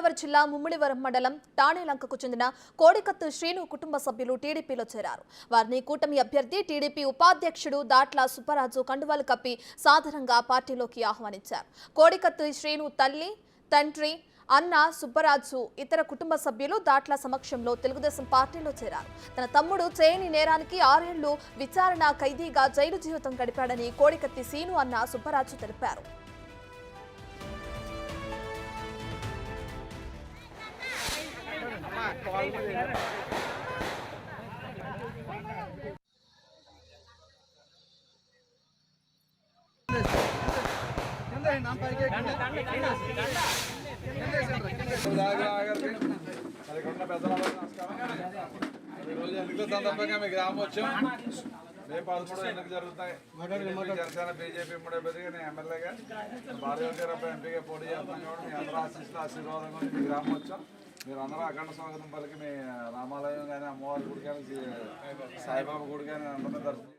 తూర్పుగోదావరి జిల్లా ముమ్మిడివరం మండలం టాణేలంకకు చెందిన కోడికత్తు శ్రీను కుటుంబ సభ్యులు టీడీపీలో చేరారు. వారిని కూటమి అభ్యర్థి టీడీపీ ఉపాధ్యక్షుడు దాట్ల సుబ్బరాజు కండువాలు కప్పి సాధారణంగా పార్టీలోకి ఆహ్వానించారు. కోడికత్తు శ్రీను తల్లి, తండ్రి అన్న సుబ్బరాజు ఇతర కుటుంబ సభ్యులు దాట్ల సమక్షంలో తెలుగుదేశం పార్టీలో చేరారు. తన తమ్ముడు చేయని నేరానికి 6 ఏళ్లు విచారణ ఖైదీగా జైలు జీవితం గడిపాడని కోడికత్తి శ్రీను అన్న సుబ్బరాజు తెలిపారు. సందర్భంగా మీ గ్రామం వచ్చాం. మే 13 ఎన్నికలు జరుగుతాయి. జనసేన బీజేపీ మూడోపతిగా నేను ఎమ్మెల్యేగా భార్య గారు ఎంపీగా పోటీ చేస్తున్నాం కాబట్టి మీ అందరూ ఆశీర్వాదం కూడా మీ గ్రామం వచ్చాం. మీరు అందరూ అఖండ స్వాగతం పలికి మీ రామాలయం కానీ అమ్మవారి గుడి కానీ సాయిబాబా గుడి కానీ అందరినీ దర్శనం.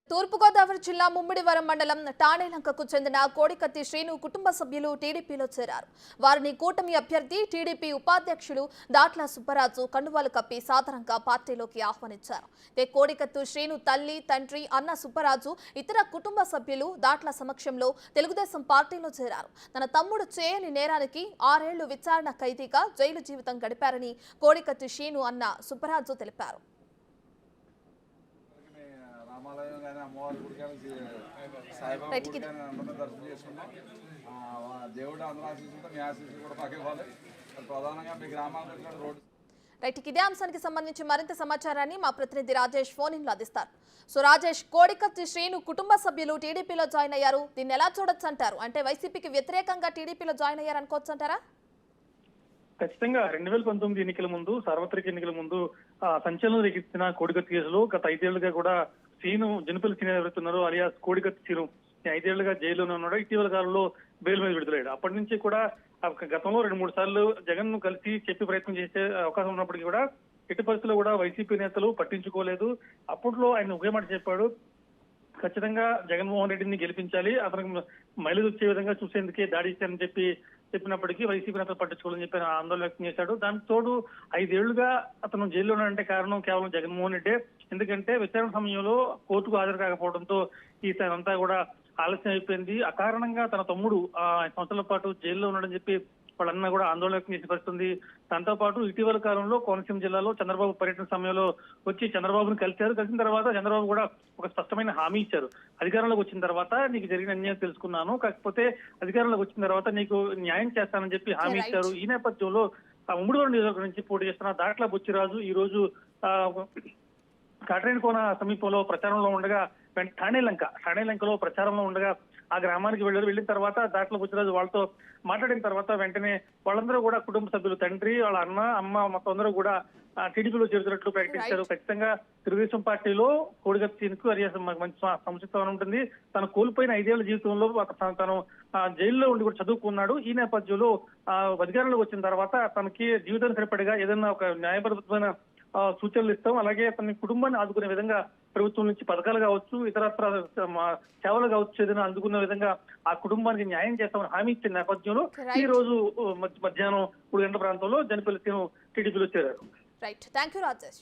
తూర్పుగోదావరి జిల్లా ముమ్మిడివరం మండలం టాణేలంకకు చెందిన కోడికత్తి శ్రీను కుటుంబ సభ్యులు టీడీపీలో చేరారు. వారిని కూటమి అభ్యర్థి టీడీపీ ఉపాధ్యక్షుడు దాట్ల సుబ్బరాజు కండువాలు కప్పి సాధారణంగా పార్టీలోకి ఆహ్వానించారు. కోడికత్తు శ్రీను తల్లి, తండ్రి అన్న సుబ్బరాజు ఇతర కుటుంబ సభ్యులు దాట్ల సమక్షంలో తెలుగుదేశం పార్టీలో చేరారు. తన తమ్ముడు చేయని నేరానికి 6 ఏళ్లు విచారణ ఖైదీగా జైలు జీవితం గడిపారని కోడికత్తి శ్రీను అన్న సుబ్బరాజు తెలిపారు. రామాలయం కానీ అమ్మవారి గుడి కానీ సాయిబాబా గుడి కానీ అందరినీ దర్శనం చేసుకున్నాం. దేవుడు అందరూ ఆశీస్సులతో మీ ఆశీస్సులు కూడా మాకు ఇవ్వాలి. ప్రధానంగా మీ గ్రామాలకు రోడ్డు ఇదే అంశానికి సంబంధించి మరింత సమాచారాన్ని మా ప్రతినిధి రాజేష్ ఫోన్ ఇన్ లో అందిస్తారు. సో రాజేష్, కోడికత్తి శ్రీను కుటుంబ సభ్యులు టీడీపీలో జాయిన్ అయ్యారు. దీన్ని ఎలా చూడొచ్చు అంటారు? అంటే వైసీపీకి వ్యతిరేకంగా టీడీపీలో జాయిన్ అయ్యారు అనుకోవచ్చు అంటారా? ఖచ్చితంగా 2019 ఎన్నికల ముందు, సార్వత్రిక ఎన్నికల ముందు సంచలనం రేకెత్తిన కోడికత్తి కేసులో గత 5 ఏళ్లుగా కూడా శ్రీను జనపల్లి సీనియర్ ఎవరుతున్నారు అలియాస్ కోడికత్తి శ్రీను 5 ఏళ్లుగా జైల్లోనే ఉన్నాడు. ఇటీవల కాలంలో బెయిల్ మీద విడుదలయ్యాడు. అప్పటి నుంచి కూడా గతంలో 2-3 సార్లు జగన్ ను కలిసి చెప్పి ప్రయత్నం చేసే అవకాశం ఉన్నప్పటికీ కూడా ఎట్టి పరిస్థితుల్లో కూడా వైసీపీ నేతలు పట్టించుకోలేదు. అప్పట్లో ఆయన ఒకే మాట చెప్పాడు, ఖచ్చితంగా జగన్మోహన్ రెడ్డిని గెలిపించాలి, అతనికి మైలేజ్ వచ్చే విధంగా చూసేందుకే దాడి ఇచ్చారని చెప్పినప్పటికీ వైసీపీ నేతలు పట్టించుకోవాలని చెప్పి ఆందోళన వ్యక్తం చేశాడు. దానికి తోడు 5 ఏళ్లుగా అతను జైల్లో ఉన్నాడంటే కారణం కేవలం జగన్మోహన్ రెడ్డే. ఎందుకంటే విచారణ సమయంలో కోర్టుకు హాజరు కాకపోవడంతో ఇదంతా కూడా ఆలస్యం అయిపోయింది. అకారణంగా తన తమ్ముడు 5 సంవత్సరాల పాటు జైల్లో ఉన్నాడని చెప్పి వాళ్ళన్నా కూడా ఆందోళన వ్యక్తం చేసి పరిస్థితుంది. దాంతో పాటు ఇటీవల కాలంలో కోనసీమ జిల్లాలో చంద్రబాబు పర్యటన సమయంలో వచ్చి చంద్రబాబును కలిశారు. కలిసిన తర్వాత చంద్రబాబు కూడా ఒక స్పష్టమైన హామీ ఇచ్చారు. అధికారంలోకి వచ్చిన తర్వాత నీకు జరిగిన అన్యాయం తెలుసుకున్నాను, కాకపోతే అధికారంలోకి వచ్చిన తర్వాత నీకు న్యాయం చేస్తానని చెప్పి హామీ ఇచ్చారు. ఈ నేపథ్యంలో ముమ్మిడివరం నియోజకవర్గం నుంచి పోటీ చేస్తున్న దాట్ల బుచ్చిరాజు ఈ రోజు కాట్రేనికోన సమీపంలో ప్రచారంలో ఉండగా టాణేలంకలో ప్రచారంలో ఉండగా ఆ గ్రామానికి వెళ్ళిన తర్వాత దాట్ల బుచ్చిరాజు వాళ్ళతో మాట్లాడిన తర్వాత వెంటనే వాళ్ళందరూ కూడా కుటుంబ సభ్యులు, తండ్రి, వాళ్ళ అన్న, అమ్మ మొత్తం అందరూ కూడా టీడీపీలో చేరుతున్నట్లు ప్రకటించారు. ఖచ్చితంగా తెలుగుదేశం పార్టీలో కోడికత్తికు అరియాస మంచి సంసిద్ధం ఉంటుంది. తను కోల్పోయిన 5 ఏళ్ల జీవితంలో తను జైల్లో ఉండి కూడా చదువుకున్నాడు. ఈ నేపథ్యంలో అధికారంలోకి వచ్చిన తర్వాత తనకి జీవితానికి సరిపడిగా ఏదైనా ఒక న్యాయబద్ధమైన సూచనలు ఇస్తాం, అలాగే తన కుటుంబాన్ని ఆదుకునే విధంగా ప్రభుత్వం నుంచి పథకాలు కావచ్చు, ఇతరత్ర సేవలు కావచ్చు, ఏదైనా అందుకున్న విధంగా ఆ కుటుంబానికి న్యాయం చేస్తామని హామీ ఇచ్చిన నేపథ్యంలో ఈ రోజు మధ్యాహ్నం 3 గంటల ప్రాంతంలో జనపల్లి టీడీపీలో చేరారు. Right, thank you Rajesh.